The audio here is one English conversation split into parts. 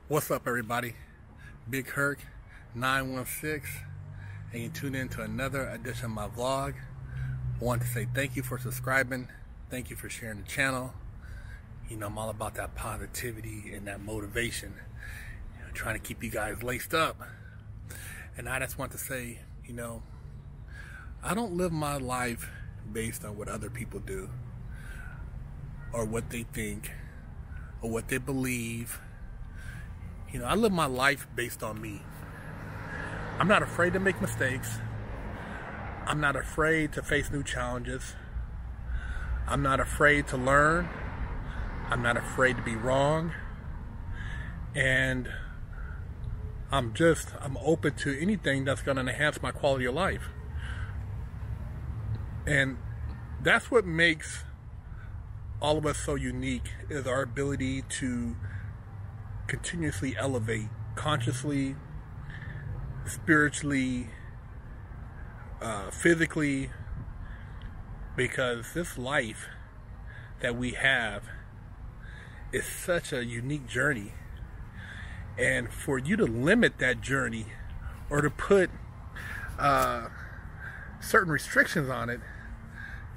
What's up, everybody? Big Herc 916, and you tune in to another edition of my vlog. I want to say thank you for subscribing. Thank you for sharing the channel. You know, I'm all about that positivity and that motivation. You know, trying to keep you guys laced up. And I just want to say, you know, I don't live my life based on what other people do, or what they think, or what they believe. You know, I live my life based on me. I'm not afraid to make mistakes. I'm not afraid to face new challenges. I'm not afraid to learn. I'm not afraid to be wrong. And I'm open to anything that's going to enhance my quality of life. And that's what makes all of us so unique, is our ability to continuously elevate consciously, spiritually, physically, because this life that we have is such a unique journey. And for you to limit that journey or to put certain restrictions on it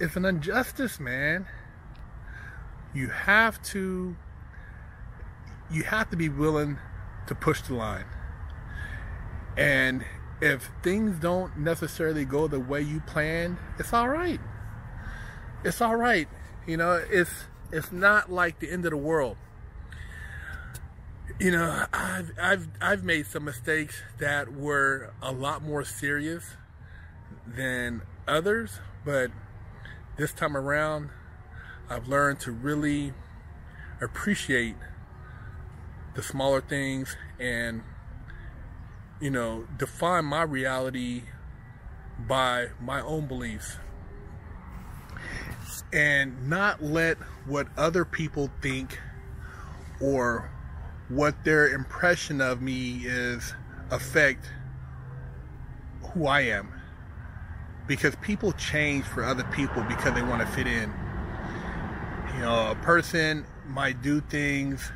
is an injustice, man. You have to be willing to push the line. And if things don't necessarily go the way you planned, it's all right. It's all right. You know, it's not like the end of the world. You know, I've made some mistakes that were a lot more serious than others, but this time around I've learned to really appreciate the smaller things and, you know, define my reality by my own beliefs, and not let what other people think or what their impression of me is affect who I am. Because people change for other people because they want to fit in. You know, a person might do things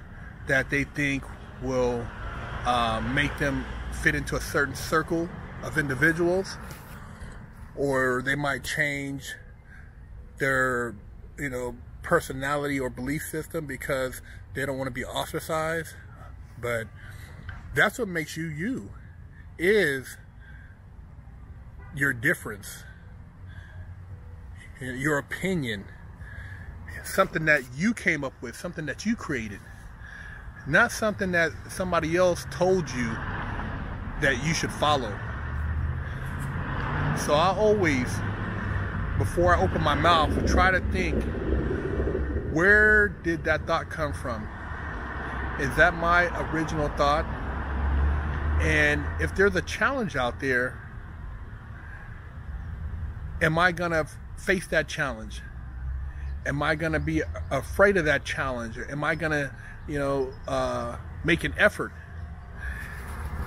that they think will make them fit into a certain circle of individuals, or they might change their, you know, personality or belief system because they don't want to be ostracized. But that's what makes you you, is your difference, your opinion, something that you came up with, something that you created. Not something that somebody else told you that you should follow. So I always, before I open my mouth, try to think, where did that thought come from? Is that my original thought? And if there's a challenge out there, am I gonna face that challenge? Am I gonna be afraid of that challenge? Or am I gonna, you know, make an effort?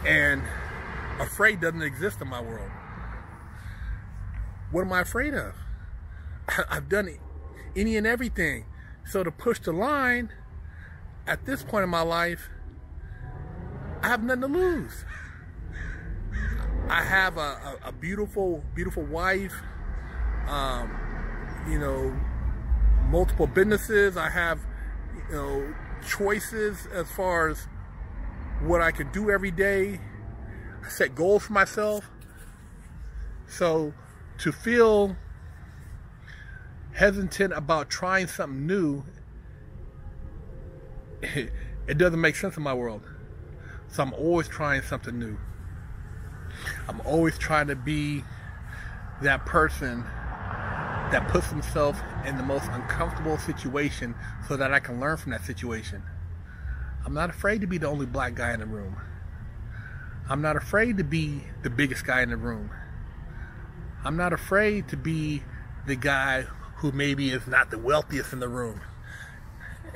And afraid doesn't exist in my world. What am I afraid of? I've done any and everything. So to push the line, at this point in my life, I have nothing to lose. I have a beautiful, beautiful wife, you know, multiple businesses. I have, you know, choices as far as what I can do every day. I set goals for myself. So to feel hesitant about trying something new, it doesn't make sense in my world. So I'm always trying something new. I'm always trying to be that person that puts himself in the most uncomfortable situation so that I can learn from that situation. I'm not afraid to be the only black guy in the room. I'm not afraid to be the biggest guy in the room. I'm not afraid to be the guy who maybe is not the wealthiest in the room.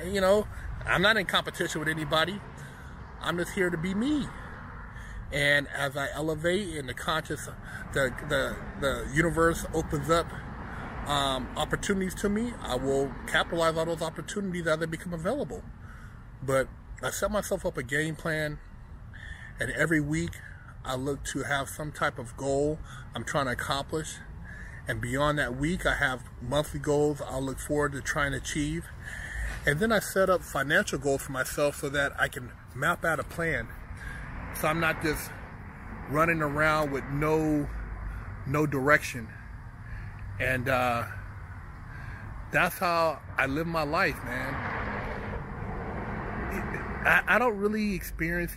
You know, I'm not in competition with anybody. I'm just here to be me. And as I elevate and the universe opens up opportunities to me, I will capitalize on those opportunities as they become available. But I set myself up a game plan, and every week I look to have some type of goal I'm trying to accomplish. And beyond that week, I have monthly goals I'll look forward to trying to achieve. And then I set up financial goals for myself so that I can map out a plan. So I'm not just running around with no direction. And that's how I live my life, man. I don't really experience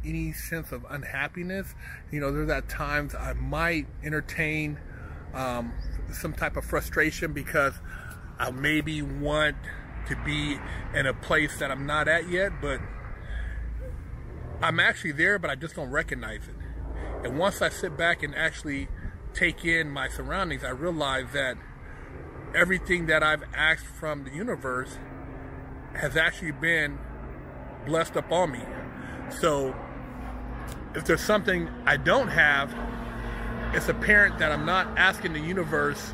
any sense of unhappiness. You know, there's at times I might entertain some type of frustration because I maybe want to be in a place that I'm not at yet, but I'm actually there, but I just don't recognize it. And once I sit back and actually take in my surroundings, I realize that everything that I've asked from the universe has actually been blessed upon me. So if there's something I don't have, it's apparent that I'm not asking the universe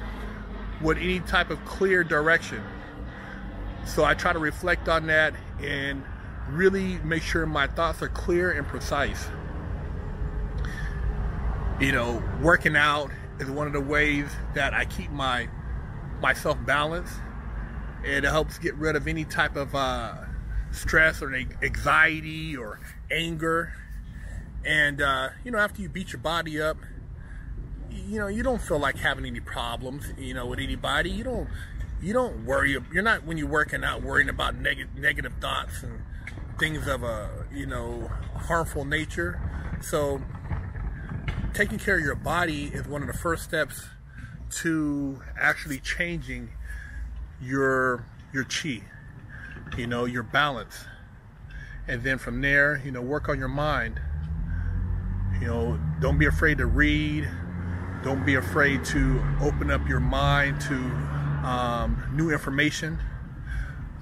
with any type of clear direction. So I try to reflect on that and really make sure my thoughts are clear and precise. You know, working out is one of the ways that I keep myself balanced. It helps get rid of any type of stress or anxiety or anger. And you know, after you beat your body up, you know, you don't feel like having any problems, you know, with anybody. You don't worry. You're not, when you're working out, worrying about negative thoughts and things of a, you know, harmful nature. So taking care of your body is one of the first steps to actually changing your chi, you know, your balance. And then from there, you know, work on your mind. You know, don't be afraid to read. Don't be afraid to open up your mind to new information.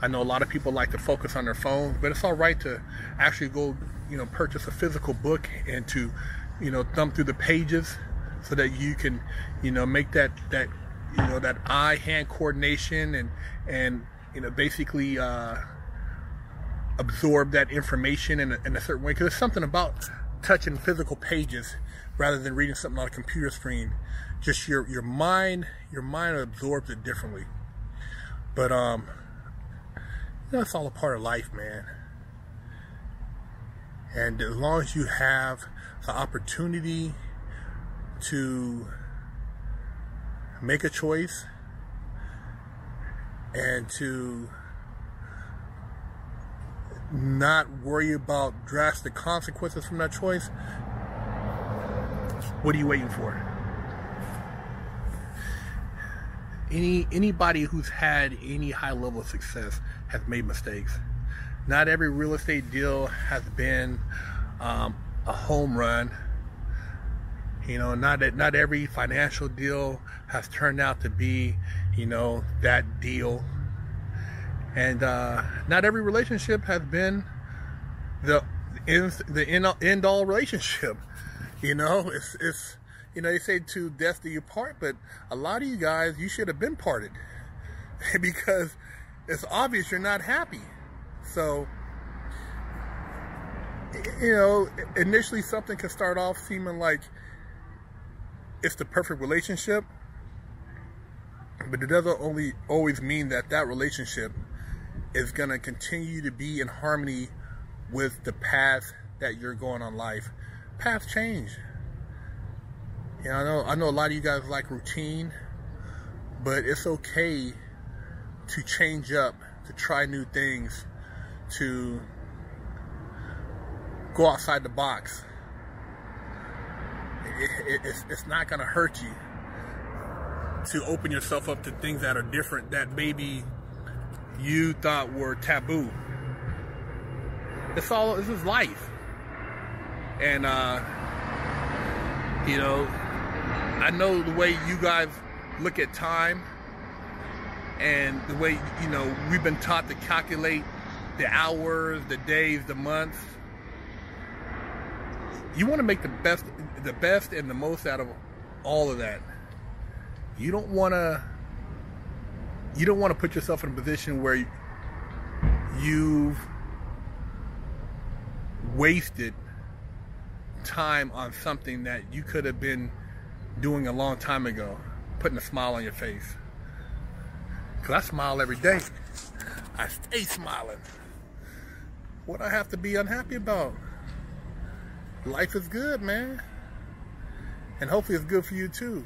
I know a lot of people like to focus on their phones, but it's all right to actually go, you know, purchase a physical book and to, you know, thumb through the pages so that you can, you know, make that you know, that eye-hand coordination and you know, basically absorb that information in a certain way. Because there's something about touching physical pages rather than reading something on a computer screen. Just your mind absorbs it differently. But you know, it's all a part of life, man. And as long as you have the opportunity to make a choice and to not worry about drastic consequences from that choice, what are you waiting for? Anybody who's had any high level of success has made mistakes. Not every real estate deal has been a home run. You know, not every financial deal has turned out to be, you know, that deal. And not every relationship has been the end all relationship. You know, it's you know, they say to death do you part, but a lot of you guys, you should have been parted because it's obvious you're not happy. So, you know, initially something can start off seeming like it's the perfect relationship, but it doesn't always mean that that relationship is going to continue to be in harmony with the path that you're going on life. Paths change. You know, I know a lot of you guys like routine, but it's okay to change up, to try new things, to go outside the box. It's not going to hurt you to open yourself up to things that are different, that maybe you thought were taboo. This is life. And you know, I know the way you guys look at time and the way, you know, we've been taught to calculate the hours, the days, the months. You want to make the best and the most out of all of that. You don't want to put yourself in a position where you've wasted time on something that you could have been doing a long time ago, putting a smile on your face. Because I smile every day. I stay smiling. What I have to be unhappy about? Life is good, man. And hopefully it's good for you too.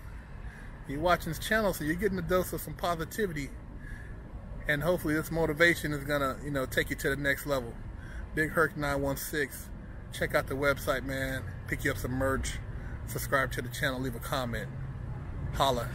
You're watching this channel, so you're getting a dose of some positivity. And hopefully this motivation is gonna, you know, take you to the next level. Big Herc 916. Check out the website, man. Pick you up some merch. Subscribe to the channel. Leave a comment. Holla.